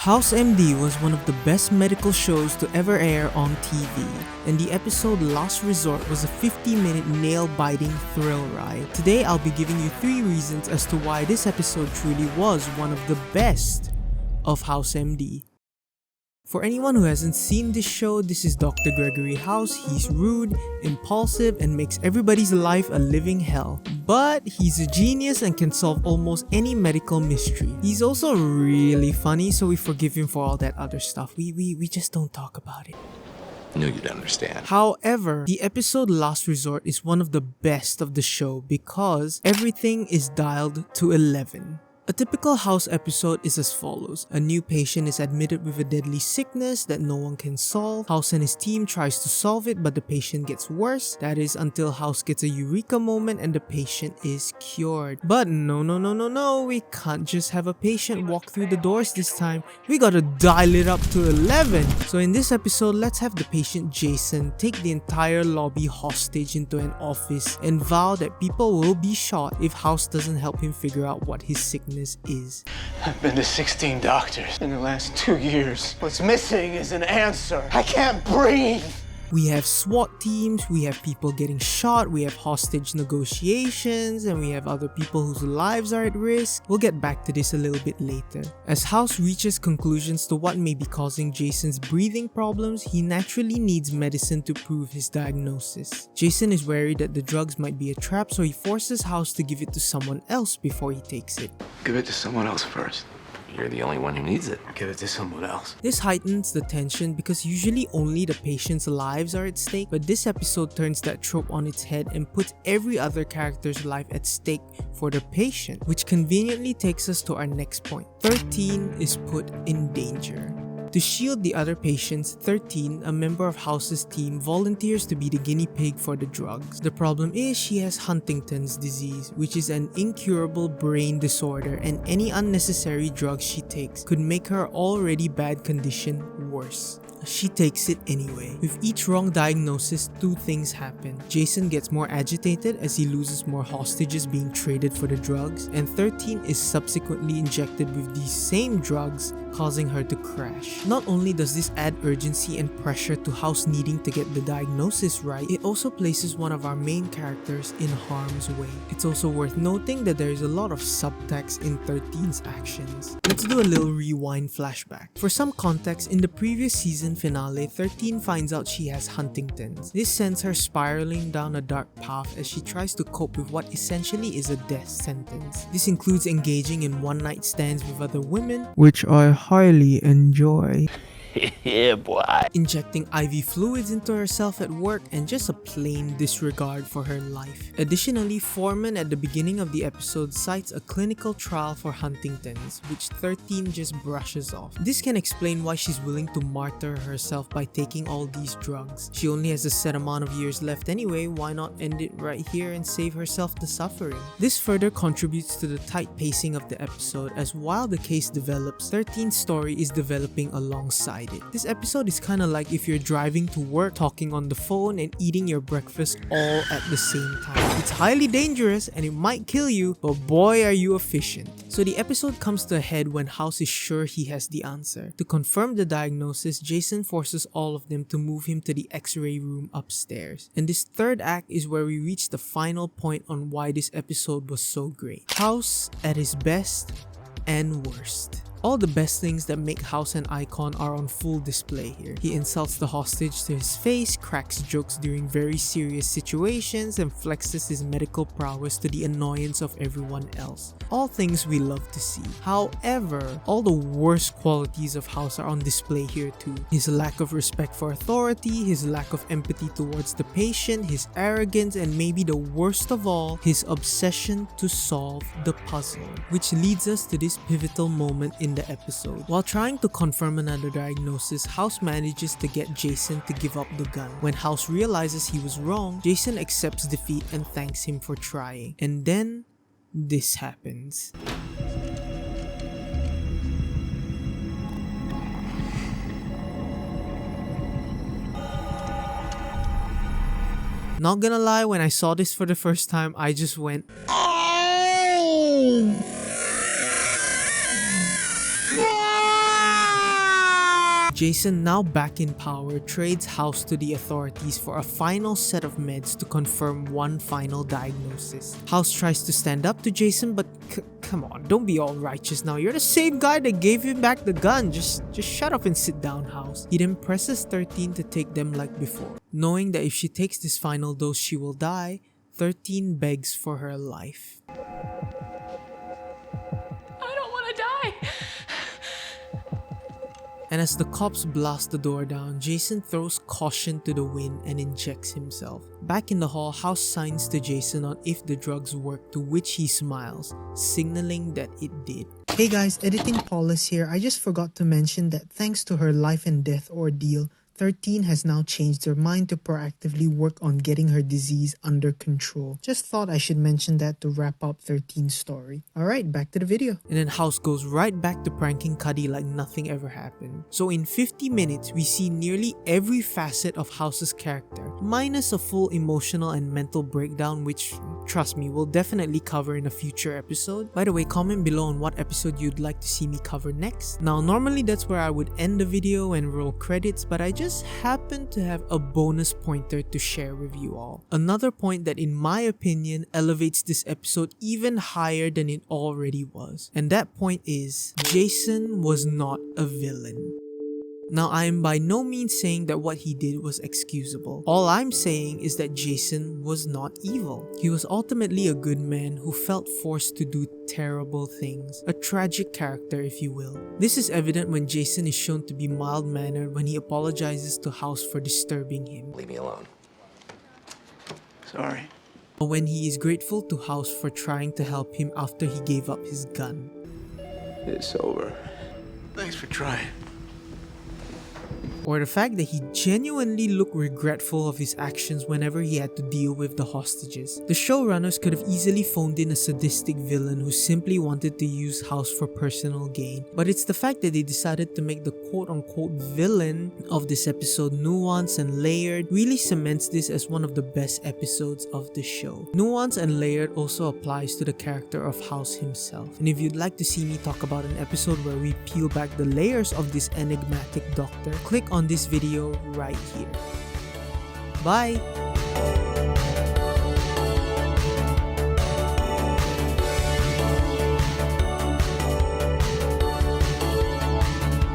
House MD was one of the best medical shows to ever air on TV, and the episode Last Resort was a 50-minute nail-biting thrill ride. Today I'll be giving you 3 reasons as to why this episode truly was one of the best of House MD. For anyone who hasn't seen this show, this is Dr. Gregory House. He's rude, impulsive, and makes everybody's life a living hell. But he's a genius and can solve almost any medical mystery. He's also really funny, so we forgive him for all that other stuff. We just don't talk about it. Knew you'd understand. However, the episode Last Resort is one of the best of the show because everything is dialed to 11. A typical House episode is as follows. A new patient is admitted with a deadly sickness that no one can solve. House and his team tries to solve it, but the patient gets worse. That is until House gets a eureka moment and the patient is cured. But no, we can't just have a patient walk through the doors this time. We gotta dial it up to 11. So in this episode, let's have the patient Jason take the entire lobby hostage into an office and vow that people will be shot if House doesn't help him figure out what his sickness is. I've been to 16 doctors in the last 2 years. What's missing is an answer. I can't breathe. We have SWAT teams, we have people getting shot, we have hostage negotiations, and we have other people whose lives are at risk. We'll get back to this a little bit later. As House reaches conclusions to what may be causing Jason's breathing problems, he naturally needs medicine to prove his diagnosis. Jason is worried that the drugs might be a trap, so he forces House to give it to someone else before he takes it. Give it to someone else first. You're the only one who needs it. Give it to someone else. This heightens the tension because usually only the patient's lives are at stake, but this episode turns that trope on its head and puts every other character's life at stake for the patient, which conveniently takes us to our next point. 13 is put in danger. To shield the other patients, 13, a member of House's team, volunteers to be the guinea pig for the drugs. The problem is she has Huntington's disease, which is an incurable brain disorder, and any unnecessary drugs she takes could make her already bad condition worse. She takes it anyway. With each wrong diagnosis, 2 things happen. Jason gets more agitated as he loses more hostages being traded for the drugs, and 13 is subsequently injected with these same drugs, causing her to crash. Not only does this add urgency and pressure to House needing to get the diagnosis right, it also places one of our main characters in harm's way. It's also worth noting that there is a lot of subtext in 13's actions. Let's do a little rewind flashback. For some context, in the previous season finale, 13 finds out she has Huntington's. This sends her spiraling down a dark path as she tries to cope with what essentially is a death sentence. This includes engaging in one-night stands with other women, which I highly enjoy. Yeah, boy. Injecting IV fluids into herself at work, and just a plain disregard for her life. Additionally, Foreman at the beginning of the episode cites a clinical trial for Huntington's, which 13 just brushes off. This can explain why she's willing to martyr herself by taking all these drugs. She only has a set amount of years left anyway, why not end it right here and save herself the suffering? This further contributes to the tight pacing of the episode, as while the case develops, 13's story is developing alongside it. This episode is kinda like if you're driving to work, talking on the phone, and eating your breakfast all at the same time. It's highly dangerous and it might kill you, but boy are you efficient. So the episode comes to a head when House is sure he has the answer. To confirm the diagnosis, Jason forces all of them to move him to the X-ray room upstairs. And this third act is where we reach the final point on why this episode was so great. House at his best and worst. All the best things that make House an icon are on full display here. He insults the hostage to his face, cracks jokes during very serious situations, and flexes his medical prowess to the annoyance of everyone else. All things we love to see. However, all the worst qualities of House are on display here too. His lack of respect for authority, his lack of empathy towards the patient, his arrogance, and maybe the worst of all, his obsession to solve the puzzle. Which leads us to this pivotal moment in the episode. While trying to confirm another diagnosis, House manages to get Jason to give up the gun. When House realizes he was wrong, Jason accepts defeat and thanks him for trying. And then, this happens. Not gonna lie, when I saw this for the first time, I just went, oh! Jason, now back in power, trades House to the authorities for a final set of meds to confirm one final diagnosis. House tries to stand up to Jason, but come on, don't be all righteous now. You're the same guy that gave him back the gun. Just shut up and sit down, House. He then presses 13 to take them like before. Knowing that if she takes this final dose, she will die, 13 begs for her life. I don't want to die. And as the cops blast the door down, Jason throws caution to the wind and injects himself. Back in the hall, House signs to Jason on if the drugs work, to which he smiles, signaling that it did. Hey guys, Editing Paulus here. I just forgot to mention that thanks to her life and death ordeal, 13 has now changed her mind to proactively work on getting her disease under control. Just thought I should mention that to wrap up 13's story. Alright, back to the video. And then House goes right back to pranking Cuddy like nothing ever happened. So in 50 minutes, we see nearly every facet of House's character, minus a full emotional and mental breakdown, which, trust me, we'll definitely cover in a future episode. By the way, comment below on what episode you'd like to see me cover next. Now, normally that's where I would end the video and roll credits, but I just happen to have a bonus pointer to share with you all. Another point that in my opinion elevates this episode even higher than it already was. And that point is, Jason was not a villain. Now, I am by no means saying that what he did was excusable. All I'm saying is that Jason was not evil. He was ultimately a good man who felt forced to do terrible things. A tragic character, if you will. This is evident when Jason is shown to be mild-mannered when he apologizes to House for disturbing him. Leave me alone. Sorry. Or when he is grateful to House for trying to help him after he gave up his gun. It's over. Thanks for trying. Or the fact that he genuinely looked regretful of his actions whenever he had to deal with the hostages. The showrunners could have easily phoned in a sadistic villain who simply wanted to use House for personal gain, but it's the fact that they decided to make the quote-unquote villain of this episode nuanced and layered really cements this as one of the best episodes of the show. Nuanced and layered also applies to the character of House himself, and if you'd like to see me talk about an episode where we peel back the layers of this enigmatic doctor, click on this video right here. Bye!